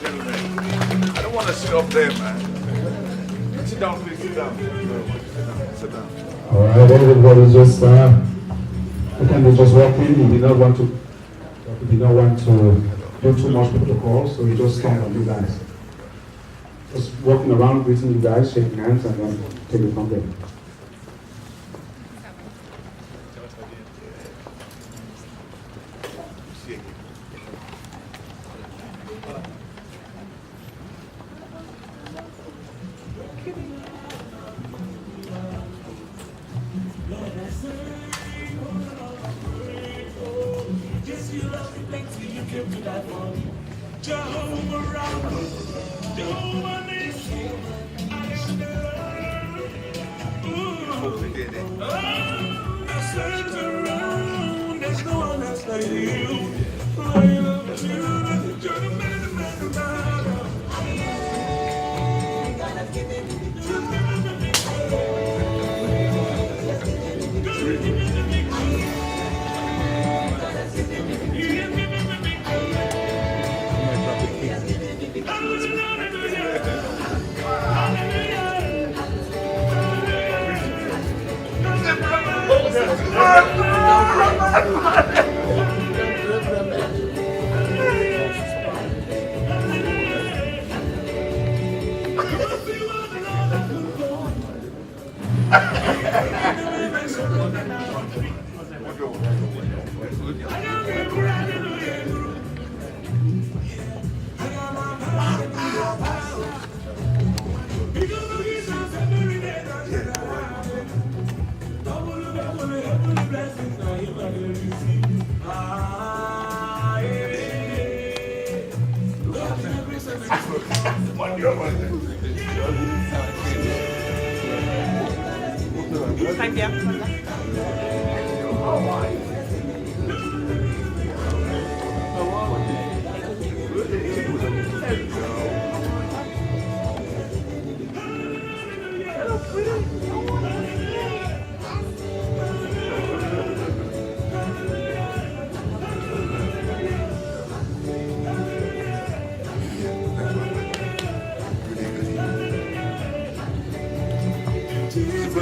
I don't want to sit up there, man. Sit down, please. Sit down. Sit down. All right, everybody just we can just walk in. We did not want to do too much protocol, so we just count on you guys. Just walking around, greeting you guys, shaking hands, and then take it from there. Très bien.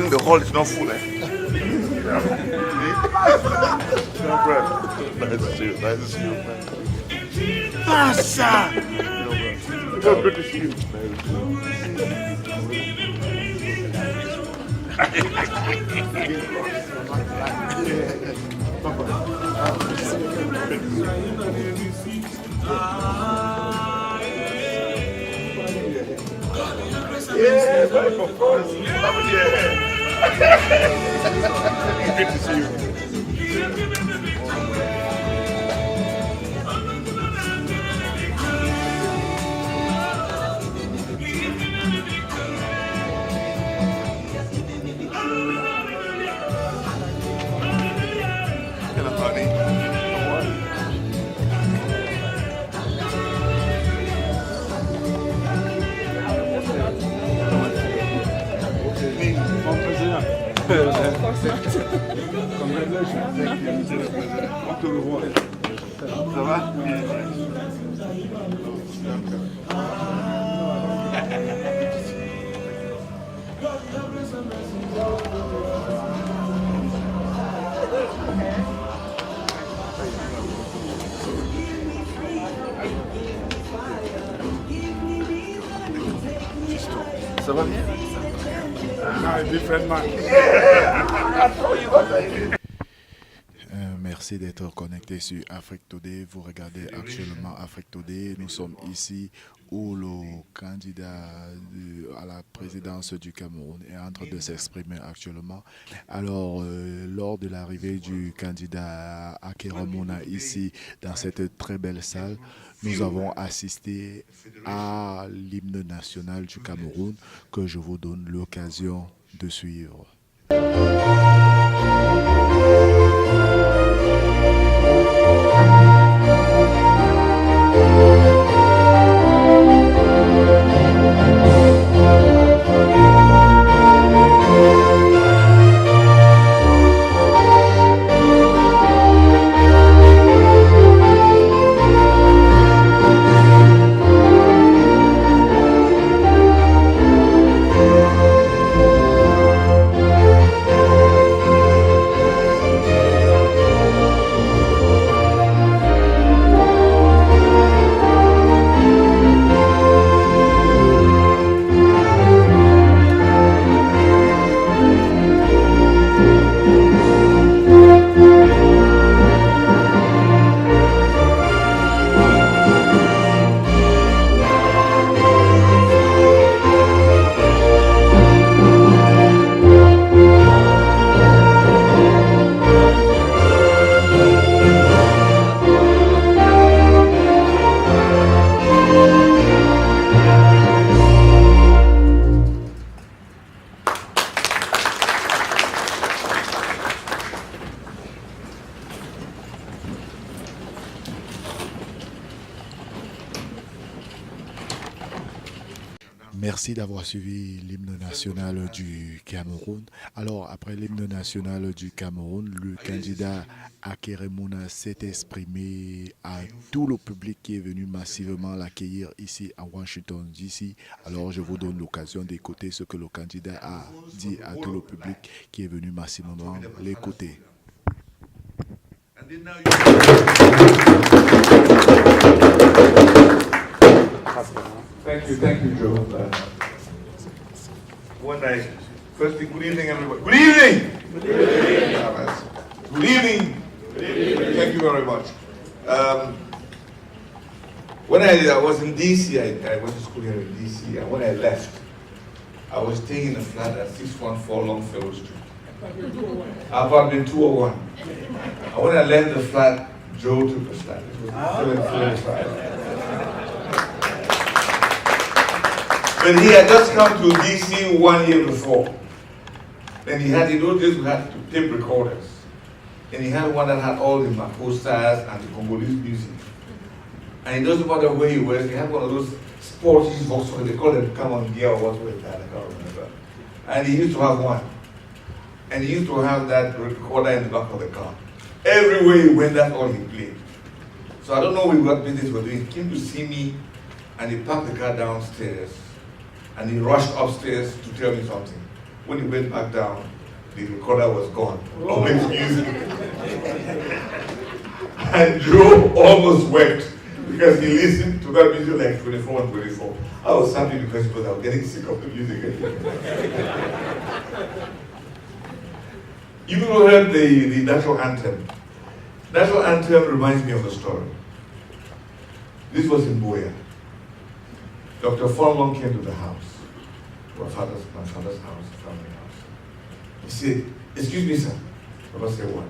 The hall is not full, eh? No problem. Nice to see you. Nice to see you, man. Passa! No, good to see you. Yeah, like, of course. Yeah. Good to see you. Hello, honey. How are you? Ça va? Ça va bien? Ah, different man. Merci d'être connecté sur Afrique Today. Vous regardez actuellement Afrique Today. Nous sommes ici où le candidat à la présidence du Cameroun est en train de s'exprimer actuellement. Alors, lors de l'arrivée du candidat Akeramona ici, dans cette très belle salle, nous avons assisté à l'hymne national du Cameroun que je vous donne l'occasion de suivre. Merci d'avoir suivi l'hymne national du Cameroun. Alors, après l'hymne national du Cameroun, le candidat Akeremouna s'est exprimé à tout le public qui est venu massivement l'accueillir ici à Washington, D.C. Alors, je vous donne l'occasion d'écouter ce que le candidat a dit à tout le public qui est venu massivement l'écouter. Thank you, Joe. Firstly, good evening, everybody. Good evening! Good evening! Good evening! Good evening. Thank you very much. When I was in DC, I went to school here in DC, and when I left, I was staying in a flat at 614 Longfellow Street. Apartment 201. And when I left the flat, Joe took the flat. It was 745. But he had just come to DC 1 year before. Then he had, in those days we had tape recorders. And he had one that had all the Maposas and the Congolese music. And it doesn't matter where he was, he had one of those sporty Volkswagen, they call them Come On Gear or what was that, I can't remember. And he used to have one. And he used to have that recorder in the back of the car. Everywhere he went, that's all he played. So I don't know what business he was doing. He came to see me and he parked the car downstairs. And he rushed upstairs to tell me something. When he went back down, the recorder was gone. All his music. And Joe almost wept because he listened to that music like 24 and 24. I was happy because I was getting sick of the music. You people heard the national anthem. National anthem reminds me of a story. This was in Boya. Dr. Fonlong came to the house, my father's house, family house. He said, "Excuse me, sir." Papa said, "What?"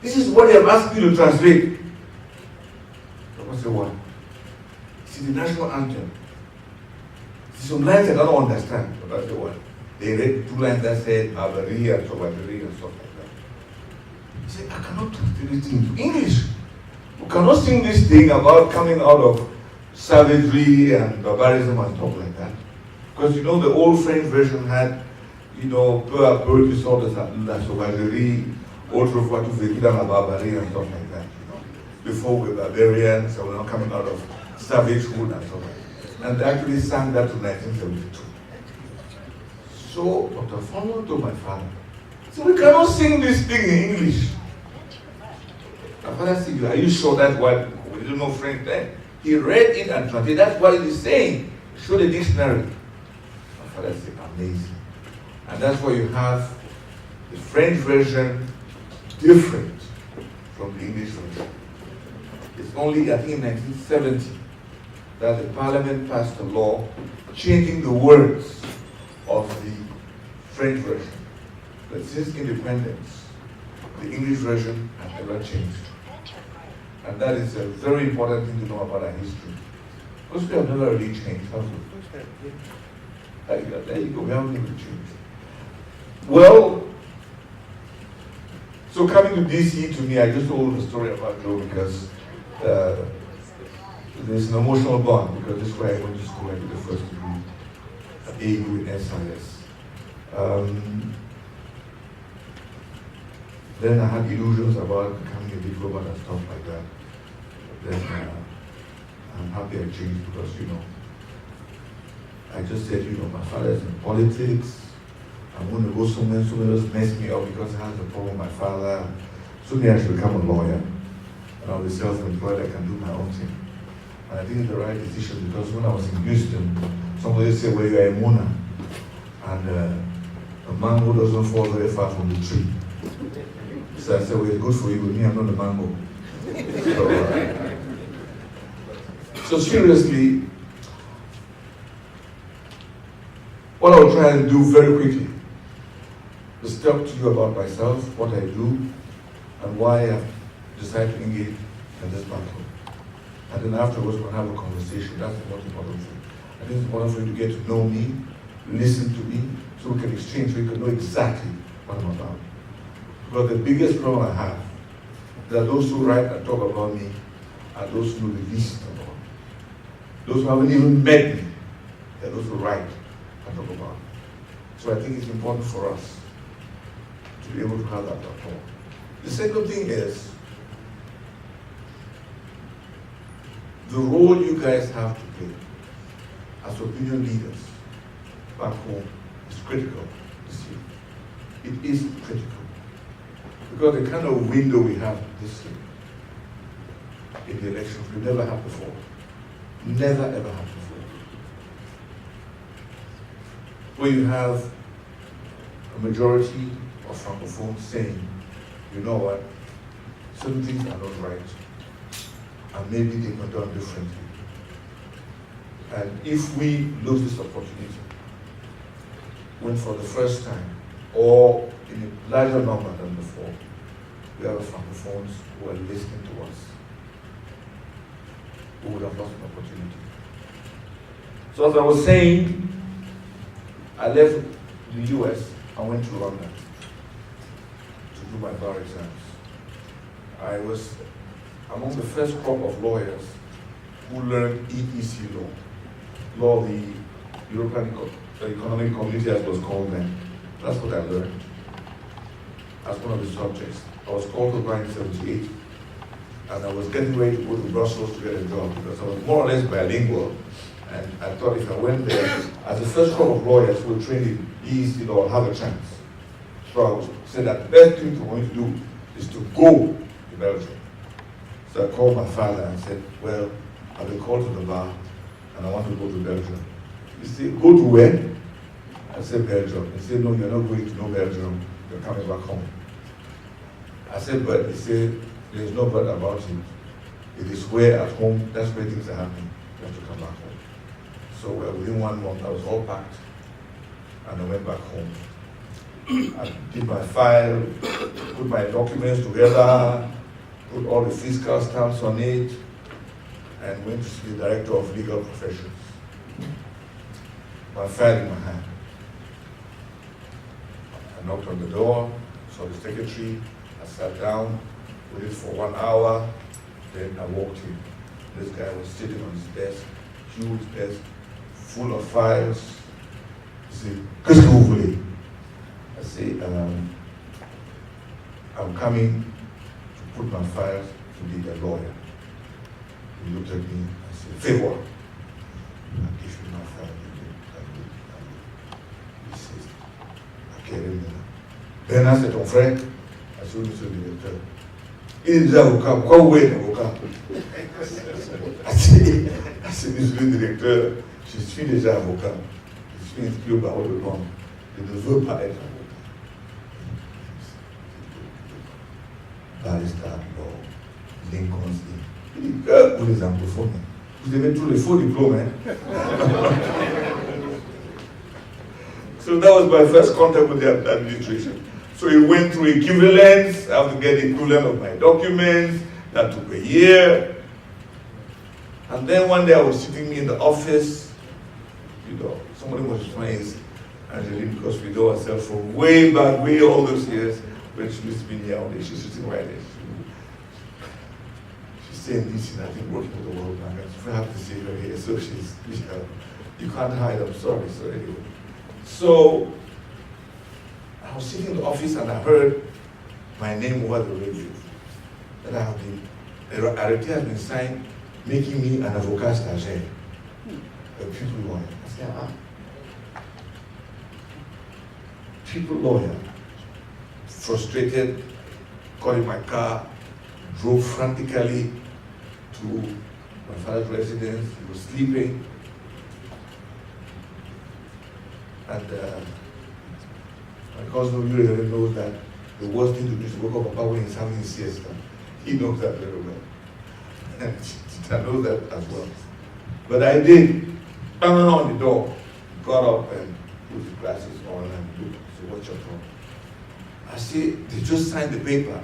"This is what they have asked you to translate." Papa said, "What?" He said, "The national anthem. Some lines I don't understand." Papa said, "What?" They read 2 lines that said Barbary and Sobadiri and stuff like that. He said, "I cannot translate it into English. We cannot sing this thing about coming out of savagery and barbarism and stuff like that." Because you know the old French version had, you know, peu à peu tu sors de la sauvagerie, autrefois tu vécu dans la barbarie and stuff like that. You know, before we were barbarians, so we're not coming out of savagehood and stuff like that. And they actually sang that to 1972. So Dr. Fonlong told my father, "So we cannot sing this thing in English." My father said, "Are you sure that's why we didn't know French then?" He read it and translated. That's what it is saying. Show the dictionary. My father said, "Amazing." And that's why you have the French version different from the English version. It's only, I think, in 1970 that the Parliament passed a law changing the words of the French version. But since independence, the English version has never changed. And that is a very important thing to know about our history. Because we have never really changed, have we? There you go, we haven't really changed. Well, so coming to DC, to me, I just told the story about Joe because there's an emotional bond, because this is where I went to school. I did the first degree at AU in SIS. Then I had illusions about becoming a diplomat and stuff like that. Then I'm happy I changed because, you know, I just said, you know, my father is in politics. I'm going to go somewhere, someone else mess me up because I have a problem with my father. Soon I should become a lawyer. And I'll be self-employed, I can do my own thing. And I think it's the right decision because when I was in Houston, somebody said, "Well, you're a Mona." And a mango doesn't fall very far from the tree. So I said, "Well, it's good for you, but me, I'm not a mango." So seriously, what I'll try and do very quickly is talk to you about myself, what I do, and why I've decided to engage in this battle. And then afterwards we'll have a conversation. That's the most important thing. I think it's important for you to get to know me, listen to me, so we can exchange, so you can know exactly what I'm about. But the biggest problem I have is that those who write and talk about me are those who know the least about me. Those who haven't even met me There are those who write and talk about it. So I think it's important for us to be able to have that platform. The second thing is, the role you guys have to play as opinion leaders back home is critical this year. It is critical. Because the kind of window we have this year in the elections we never had before. Never ever had before. Where you have a majority of Francophones saying, you know what, certain things are not right, and maybe they can be done differently. And if we lose this opportunity, when for the first time, or in a larger number than before, we have Francophones who are listening to us, who would have lost an opportunity. So as I was saying, I left the US and went to London to do my bar exams. I was among the first crop of lawyers who learned EEC law of the European Economic Community, as it was called then. That's what I learned as one of the subjects. I was called to bar in 78, and I was getting ready to go to Brussels to get a job because I was more or less bilingual, and I thought if I went there, as the first crop of lawyers who were trained in EEC law, I'd have a chance. So I said that the best thing for me to do is to go to Belgium. So I called my father and said, well, I've been called to the bar and I want to go to Belgium. He said, go to where? I said, Belgium. He said, no, you're not going to no Belgium, you're coming back home. I said, but he said, there's no but about it. It is where at home, that's where things are happening. You have to come back home. So within 1 month, I was all packed and I went back home. I did my file, put my documents together, put all the fiscal stamps on it, and went to see the director of legal professions. My file in my hand. I knocked on the door, saw the secretary, I sat down, waited for 1 hour, then I walked in. This guy was sitting on his desk, huge desk, full of files. He said, "Qu'est-ce que vous voulez?" I said, I'm coming to put my files to be a lawyer. He looked at me and said, "Favor." I give him my file. He says, "Ok, Bernard, c'est ton frère?" I said, "Monsieur le directeur." Il est déjà avocat. Pourquoi vous êtes avocat? I said, "Monsieur le directeur, je suis déjà avocat. Je suis inscrit au barreau de Londres. Je ne veux pas être avocat." Barrister law, Lincoln's Inn. Il dit, que vous les anglophones, vous avez tous les faux diplômes, hein? So that was my first contact with the administration. So it went through equivalence. I have to get the equivalent of my documents. That took a year. And then one day I was sitting in the office, somebody was trying Angeline, because we know ourselves from way back, way all those years, when she used to be here, she's sitting right there. She's saying this, and I think working with the World Bank. I have to see her here, so you can't hide, I'm sorry. So anyway. So I was sitting in the office and I heard my name over the radio. That I have been, a arrêté has been signed, making me an avocat stagiaire, a people lawyer. I said, people lawyer, frustrated, got in my car, drove frantically to my father's residence. He was sleeping. And my cousin really knows that the worst thing to do is to wake up Papa when he's having his siesta. He knows that very well. And I know that as well. But I did. Bang on the door, got up and put his glasses on and looked. So what's your problem? I said, they just signed the paper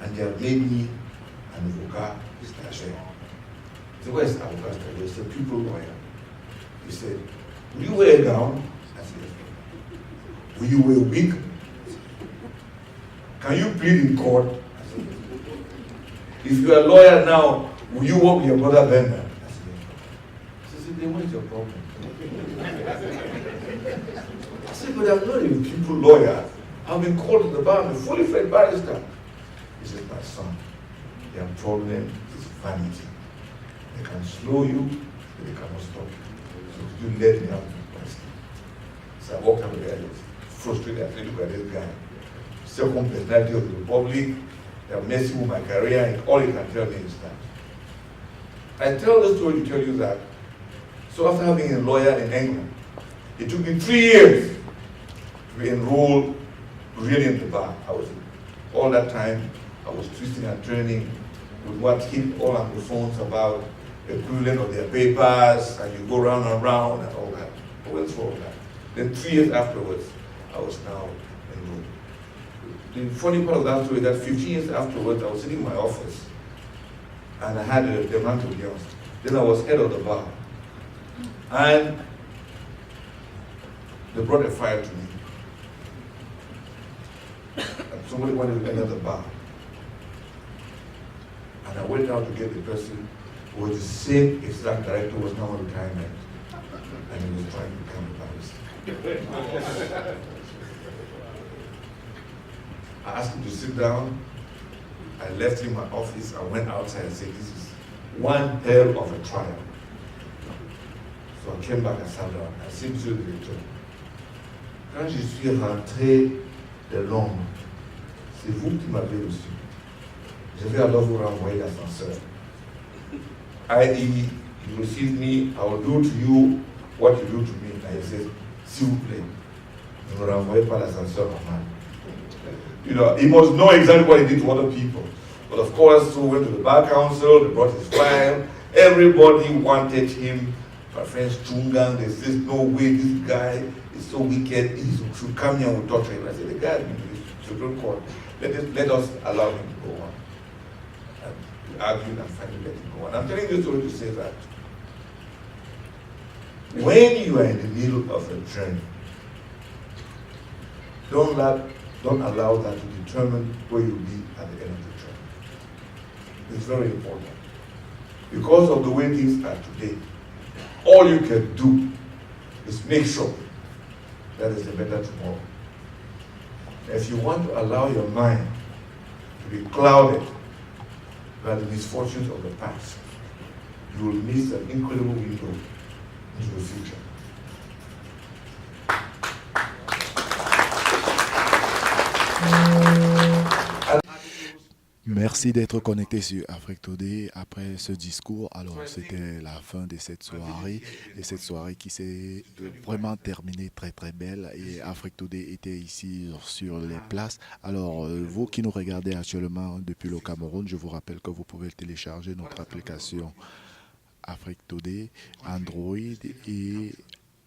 and they have made me an avocat stagiaire. He said, where's the avocat stagiaire? He said, people lawyer. He said, will you wear a gown? I said, yes. Will you wear a wig? Can you plead in court? I said, yes. If you're a lawyer now, will you work with your brother Bernard? I said, yes. He said, then what is your problem? I said, but I'm not a people lawyer. I've been called to the bar. I'm a fully fledged barrister. He said, my son, their problem is vanity. They can slow you, but they cannot stop you. So you let me have the question. So I walked out of there, I was frustrated. I said, look at this guy. Second personality of the Republic. They're messing with my career, and all he can tell me is that. I tell this story to tell you that. So after having a lawyer in England, it took me 3 years to be enrolled really in the bar. All that time, I was twisting and turning with what hit all Anglophones about the equivalent of their papers, and you go round and round and all that. I went through all that. Then 3 years afterwards, I was now enrolled. The funny part of that story is that 15 years afterwards, I was sitting in my office, and I had a demand to be honest. Then I was head of the bar. And they brought a file to me. And somebody wanted to enter the bar. And I went out to get the person who was the same exact director who was now on retirement. And he was trying to become a barrister. I asked him to sit down. I left him in my office. I went outside and said, this is one hell of a trial. So I came back and sat down. I said, Monsieur le Directeur, quand je suis rentré de Londres, c'est vous qui m'avez reçu. Je vais alors vous renvoyer l'ascenseur. I.e., you receive me, I will do to you what you do to me. And he says, s'il vous plaît, ne me renvoyez pas l'ascenseur normal. You know, he must know exactly what he did to other people. But of course, so we went to the bar council, they brought his file, everybody wanted him. My friend Strungan, they said, no way, this guy is so wicked, he should come here and we'll torture him. I said, the guy has been to the Supreme Court, let us allow him to go on. And we argued and finally let him go on. I'm telling this story to say that when you are in the middle of a journey, don't allow that to determine where you'll be at the end of the journey. It's very important. Because of the way things are today, all you can do is make sure that there's a better tomorrow. If you want to allow your mind to be clouded by the misfortunes of the past, you will miss an incredible window into the future. Merci d'être connecté sur Afrique Today. Après ce discours, alors c'était la fin de cette soirée. Et cette soirée qui s'est vraiment terminée très très belle. Et Afrique Today était ici sur les places. Alors vous qui nous regardez actuellement depuis le Cameroun, je vous rappelle que vous pouvez télécharger notre application Afrique Today, Android et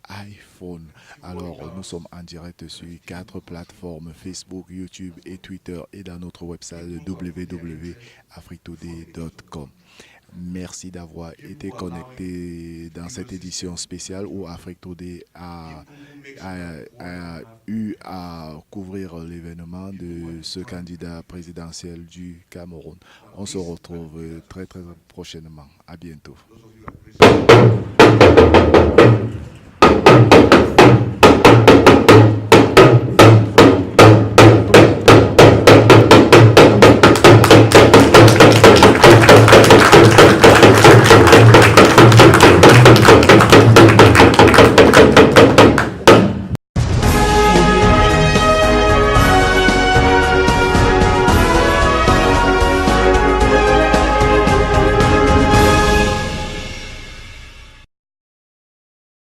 iPhone. Alors, nous sommes en direct sur 4 plateformes, Facebook, YouTube et Twitter, et dans notre website www.africtoday.com. Merci d'avoir été connecté dans cette édition spéciale où Afrique Today a eu à couvrir l'événement de ce candidat présidentiel du Cameroun. On se retrouve très très prochainement. À bientôt.